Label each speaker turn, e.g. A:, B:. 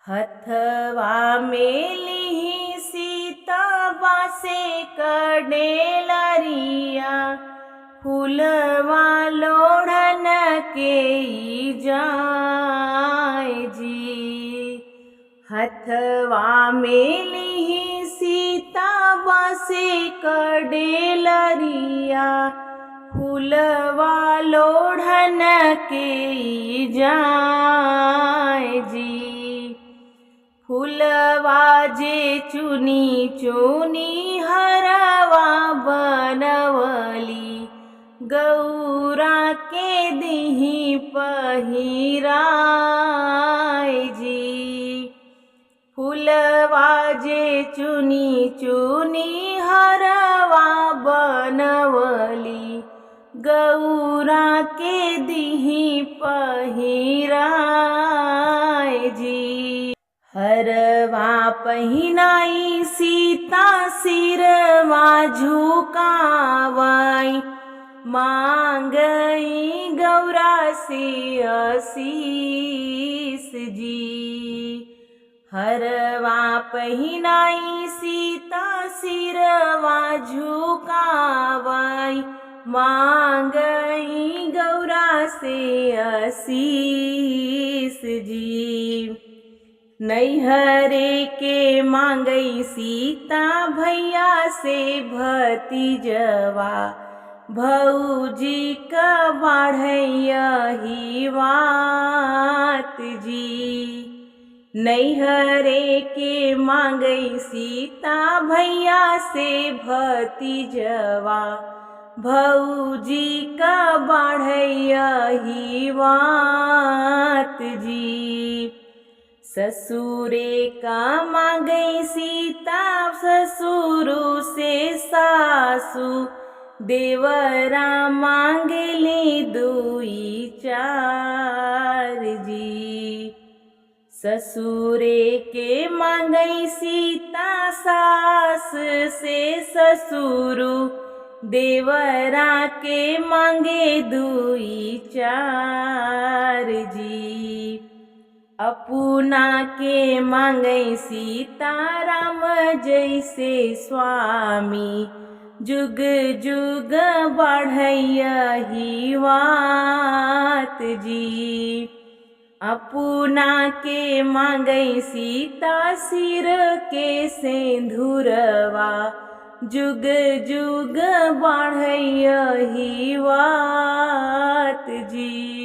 A: हथवा मेली सीता बासे कडेलरिया, फूलवा लोढ़न के जाय जी। हथवा मेली सीता बासे कडेलरिया, फूलवा लोढ़न के जाय जी। फूलवा जे चुनी चुनी हरवा बनवली, गौरा के दिही पहिराय जी। फूलवा जे चुनी चुनी हरवा बनवली, गौरा के दिही पहिराय जी। हरवा पहिनाई सीता सिरवा झुकावाई, मांगई गौरा से आशीष जी। हरवा पहिनाई सीता सिरवा झुकावाई, मांगई गौरा से आशीष जी। नैहरे के मांगई सीता भैया से भतीजवा, भौजी का बढ़ई बात जी। नैहरे के मांगई सीता भैया से भतीजवा, भौजी का बढ़ई बात जी। ससुरे का मांगई सीता, ससुरु से सासु, देवरा मांगली दुई चार जी। ससुरे के मांगई सीता, सास से ससुरु, देवरा के मांगे दुई चार जी। अपना के मांगई सीता राम जैसे स्वामी, जुग जुग बढ़ई बात जी। अपना के मांगई सीता सिर के सिंदूरवा, जुग जुग बढ़ई बात जी।